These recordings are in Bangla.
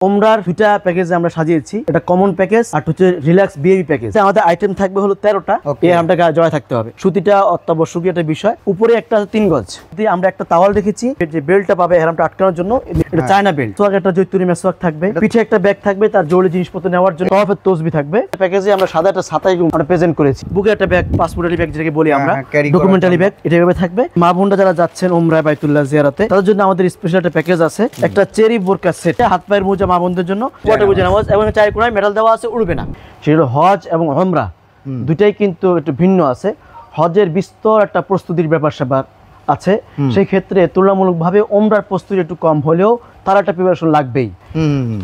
ওমরার দুইটা প্যাকেজে আমরা সাজিয়েছি, এটা কমন প্যাকেজ আর হচ্ছে রিল্যাক্স বিএবি প্যাকেজ। আমাদের আইটেম থাকবে হলো 13টা, এই আমরা জড়ায় থাকতে হবে। সুতিটা অত্যাবশ্যকীয় একটা বিষয়। উপরে একটা 3 গজ দিয়ে আমরা একটা তাওয়াল রেখেছি, যে বেল্টটা পাবে এরামটা আটকানোর জন্য, এটা চায়না বেল্ট। সোয়াক একটা জৈতুরি মেসওয়াক থাকবে, পিঠে একটা ব্যাগ থাকবে তার জরুরি জিনিসপত্র নেওয়ার জন্য, তরফের তসবি থাকবে। প্যাকেজে আমরা সাদা একটা ছাতাই আমরা প্রেজেন্ট করেছি। বুকে একটা ব্যাগ, পাসপোর্টারি ব্যাগ যেটাকে বলি আমরা, ডকুমেন্টারি ব্যাগ, এটা এভাবে থাকবে। মা বোনরা যারা যাচ্ছেন ওমরায় বাইতুল্লাহ জিয়ারতে, তাদের জন্য আমাদের স্পেশাল একটা প্যাকেজ আছে, একটা চেরি বোরকা সেট, হাত পায়ের মোজা মা বোনদের জন্য, ওয়াটার মোজা নামাজ, এবং চার কোণায় মেটাল দেওয়া আছে, উড়বে না। সেগুলো হজ এবং ওমরা দুটাই কিন্তু একটু ভিন্ন আছে। হজের বিস্তর একটা প্রস্তুতির ব্যাপার স্যাপার আছে, সেই ক্ষেত্রে তুলনামূলকভাবে ওমরার প্রস্তুতি একটু কম হলেও তার একটা প্রিপারেশন লাগবেই।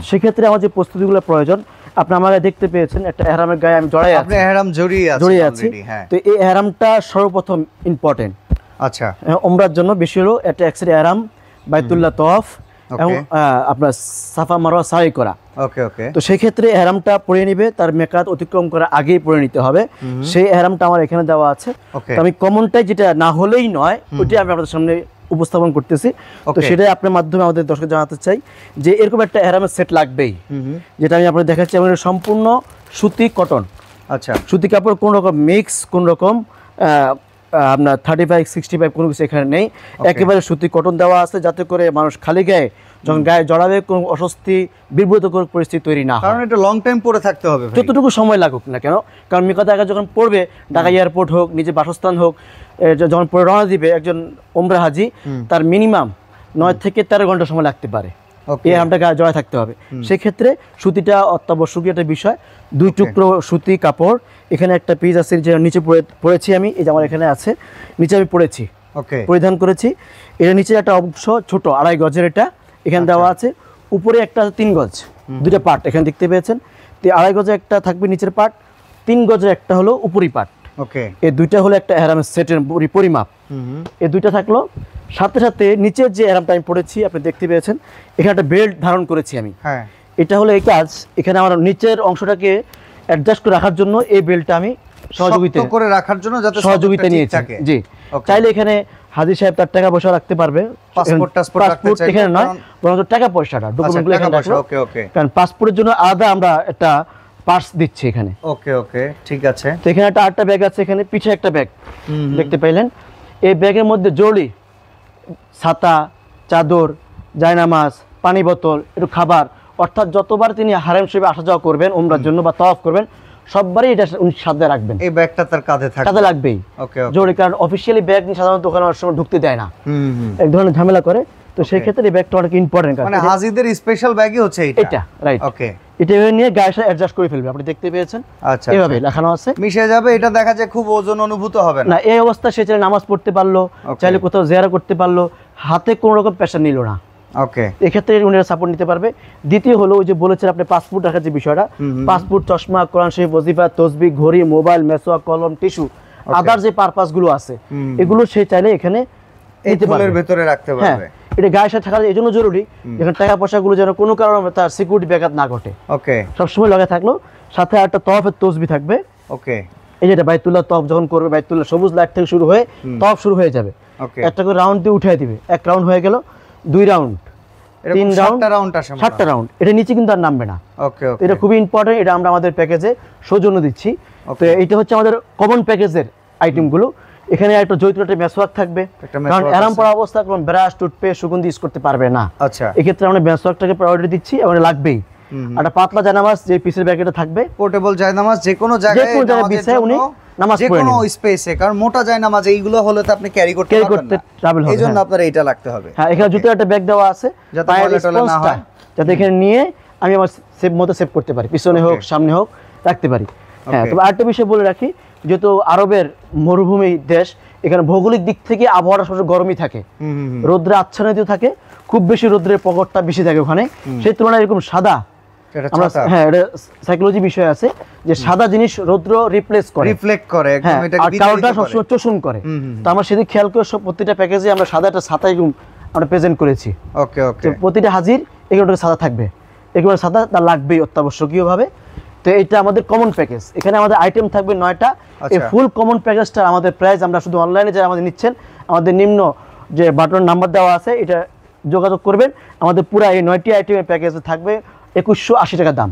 সেক্ষেত্রে আমার যে প্রস্তুতিগুলো প্রয়োজন, আপনি আমাকে দেখতে পেয়েছেন একটা এহরামের গায়ে আমি জড়াই আছি, এহরাম জড়িয়ে আছি। তো এই এহরামটা সর্বপ্রথম ইম্পর্টেন্ট। আচ্ছা, ওমরার জন্য বেশি হলো একটা এক্সরে এহরাম, বাইতুল্লাহ তওয়াফ এবং আপনার সাফা মারওয়া সাই করা। ওকে ওকে। তো সেই ক্ষেত্রে এহরামটা পরে নিবে, তার মেকাত অতিক্রম করার আগেই পরে নিতে হবে। সেই এহরামটা আমার এখানে দেওয়া আছে। তো আমি কমনটাই যেটা না হলেই নয়, ওইটাই আমি আপনাদের সামনে উপস্থাপন করতেছি। তো সেটাই আপনার মাধ্যমে আমাদের দর্শক জানাতে চাই যে এরকম একটা এহরামের সেট লাগবেই, যেটা আমি আপনাদের দেখাচ্ছি। এবং সম্পূর্ণ সুতি কটন। আচ্ছা, সুতি কাপড়, কোন রকম মিক্স, কোন রকম আপনার 35, 65 কোনো কিছু এখানে নেই। একেবারে সুতি কটন দেওয়া আছে, যাতে করে মানুষ খালি গায়ে যখন গায়ে জড়াবে কোনো অস্বস্তি, বিব্রতকর পরিস্থিতি তৈরি না হয়। কারণ এটা লং টাইম পরে থাকতে হবে, যতটুকু সময় লাগুক না কেন। কারণ মিকাত আগে যখন পড়বে, ঢাকা এয়ারপোর্ট হোক, নিজের বাসস্থান হোক, যখন পরে রওনা দিবে একজন ওমরা হাজি, তার মিনিমাম 9 থেকে 13 ঘন্টা সময় লাগতে পারে, এই এহরামটা গায়ে জড়ায় থাকতে হবে। সেক্ষেত্রে সুতিটা অত্যাবশ্যকীয় একটা বিষয়। 2 টুকরো সুতি কাপড়, এখানে একটা পিস আছে যে নিচে পরেছি আমি, এই যে আমার এখানে আছে, নিচে আমি পরেছি, পরিধান করেছি। এটা নিচে একটা অংশ ছোট 2.5 গজের, এটা এখানে দেওয়া আছে। উপরে একটা 3 গজ, দুইটা পার্ট এখানে দেখতে পেয়েছেন। 2.5 গজে একটা থাকবে নিচের পার্ট, 3 গজের একটা হলো উপরি পার্ট। এই দুইটা হলো একটা এহরামের সেটের পরিমাপ। এই দুইটা থাকলো, সাথে সাথে নিচের যে এহরামটা আমি পড়েছি আপনি দেখতে পেয়েছেন, এখানে একটা বেল্ট ধারণ করেছি আমি। এটা হলো এই কাজ, এখানে আমার নিচের অংশটাকে অ্যাডজাস্ট করে রাখার জন্য এই বেল্টটা আমি সহযোগিতা করে রাখার জন্য যাতে সহযোগিতা নিয়েছি। জি, চাইলে এখানে হাজী সাহেব তার টাকা পয়সা রাখতে পারবে, পাসপোর্ট এখানে নয়, বরং টাকা পয়সাটা ডকুমেন্টগুলো এখানে রাখবো। কারণ পাসপোর্টের জন্য আলাদা আমরা একটা পার্স দিচ্ছি এখানে। ওকে ওকে, ঠিক আছে। তো এখানে একটা 8টা ব্যাগ আছে, এখানে পিছে একটা ব্যাগ দেখতে পাইলেন। এই ব্যাগের মধ্যে জরুরি ছাতা, চাদর, জায়নামাজ, পানি বোতল, একটু খাবার, অর্থাৎ যতবার তিনি হারেম শরীফে আসা যাওয়া করবেন ওমরার জন্য বা তাওয়াফ করবেন, সববারই এটা সাথে রাখবেন। এই ব্যাগটা তার কাঁধে লাগবেই, জরুরি। কারণ অফিসিয়ালি ব্যাগ নিয়ে সাধারণত ওখানে অনেক সময় ঢুকতে দেয় না, এক ধরনের ঝামেলা করে। তো সেই ক্ষেত্রে এই ব্যাগটা অনেক ইম্পর্টেন্ট, মানে হাজিদের স্পেশাল ব্যাগই হচ্ছে এটা, রাইট? ওকে, এটা নিয়ে গায়ের সাথে অ্যাডজাস্ট করে ফেলবে, আপনি দেখতে পেয়েছেন। আচ্ছা, এভাবে লাগানো আছে, মিশে যাবে, এটা দেখা যায় খুব ওজন অনুভূত হবে না। এই অবস্থা সে চাইলে নামাজ পড়তে পারলো, চাইলে কোথাও জিয়ারা করতে পারলো, হাতে কোনো রকম প্রেশার নিল না। ওকে, এক্ষেত্রে উনারা সাপোর্ট নিতে পারবে। দ্বিতীয় হলো ওই যে বলেছেন আপনি পাসপোর্ট রাখার যে বিষয়টা, পাসপোর্ট, চশমা, কোরআন শরীফ, ওজিফা, তসবিহ, ঘড়ি, মোবাইল, মেসওয়াক, কলম, টিস্যু, আদার যে পারপাস গুলো আছে, এগুলো সে চাইলে এখানে এই ফুলের ভিতরে রাখতে পারবে। এটা গায়ের সাথে থাকার এই জন্য জরুরি, যেখানে টাকা পয়সাগুলো যেন কোনো কারণে তার সিকিউরিটি ব্যাকআপ না ঘটে। ওকে, সবসময় লগে থাকলো। সাথে একটা তওয়াফের তসবিহ থাকবে। ওকে, এই যেটা বাইতুল্লাহ তওয়াফ যখন করবে, বাইতুল্লাহ সবুজ লাইট থেকে শুরু হয়ে তওয়াফ শুরু হয়ে যাবে। একটা করে রাউন্ড দিয়ে উঠিয়ে দিবে, 1 রাউন্ড হয়ে গেল, 2 রাউন্ড, 3 রাউন্ড, 7টা রাউন্ড। এটা নিচে কিন্তু আর নামবে না। ওকে, এটা খুবই ইম্পর্টেন্ট, এটা আমরা আমাদের প্যাকেজে সৌজন্য দিচ্ছি। তো এটা হচ্ছে আমাদের কমন প্যাকেজের আইটেমগুলো। এখানে একটা জৈতুরটা মেসওয়াক থাকবে, কারণ এহরাম পরা অবস্থা কোনো ব্রাশ, টুথপেস্ট, সুগন্ধি ইউজ করতে পারবে না। আচ্ছা, এক্ষেত্রে আমরা মেসওয়াকটাকে প্রায়োরিটি দিচ্ছি, এবং লাগবেই। একটা পাতলা জায়নামাজ যে পিসের ব্যাগেটা থাকবে, পোর্টেবল জায়নামাজ, যে কোনো জায়গায় বিছায় উনি নামাজ পড়ে নেবেন, যে কোনো স্পেসে। কারণ মোটা জায়নামাজ এইগুলো হলে তো আপনি ক্যারি করতে ট্রাভেল হবে, এইজন্য আপনার এইটা রাখতে হবে। হ্যাঁ, এখানে জুতার একটা ব্যাগ দেওয়া আছে, যাতে ময়লা না হয়, যাতে এখানে নিয়ে আমি আমার সেভ মতো সেভ করতে পারি, পিছনে হোক সামনে হোক রাখতে পারি। হ্যাঁ, তবে আরেকটা বিষয় বলে রাখি, যেহেতু আরবের মরুভূমি দেশ, এখানে ভৌগোলিক দিক থেকে আবহাওয়াটা সবসময় গরমই থাকে, রোদ্রে আচ্ছাদিত থাকে, খুব বেশি রোদ্রের প্রকটটা বেশি থাকে ওখানে। সেই তুলনায় এরকম সাদা, হ্যাঁ, এটা সাইকোলজি বিষয় আছে যে সাদা জিনিস রৌদ্র রিফ্লেক্ট করে, একদম এটা কালোটা সবসময় শোষণ করে। তো আমরা সেদিক খেয়াল করে সব প্রতিটা প্যাকেজে আমরা সাদা একটা ছাতাই আমরা প্রেজেন্ট করেছি। ওকে ওকে, প্রতিটা হাজির এগুলো সাদা থাকবে, এগুলো সাদা তার লাগবেই অত্যাবশ্যকীয় ভাবে। তো এটা আমাদের কমন প্যাকেজ, এখানে আমাদের আইটেম থাকবে 9টা। এই ফুল কমন প্যাকেজটা আমাদের প্রাইস, আমরা শুধু অনলাইনে যারা আমাদের নিচ্ছেন, আমাদের নিম্ন যে বাটন নাম্বার দেওয়া আছে, এটা যোগাযোগ করবেন। আমাদের পুরো এই 9টি আইটেমের প্যাকেজে থাকবে 2180 টাকা দাম।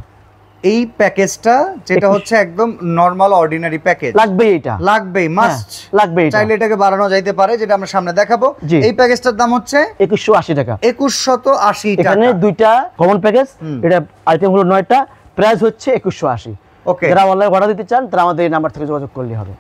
এই প্যাকেজটা যেটা হচ্ছে একদম নরমাল অর্ডিনারি প্যাকেজ, লাগবেই এটা, লাগবেই মাস্ট, লাগবে এটা। চাইলে এটাকে বাড়ানো যাইতে পারে, যেটা আমরা সামনে দেখাবো। জি। এই প্যাকেজটার দাম হচ্ছে 2180 টাকা। 2180 টাকা। এখানে দুইটা কমন প্যাকেজ, এটা আইটেম হলো 9টা, প্রাইস হচ্ছে 2180। ওকে, যারা অনলাইন অর্ডার দিতে চান তারা আমাদের এই নাম্বার থেকে যোগাযোগ করলে হবে।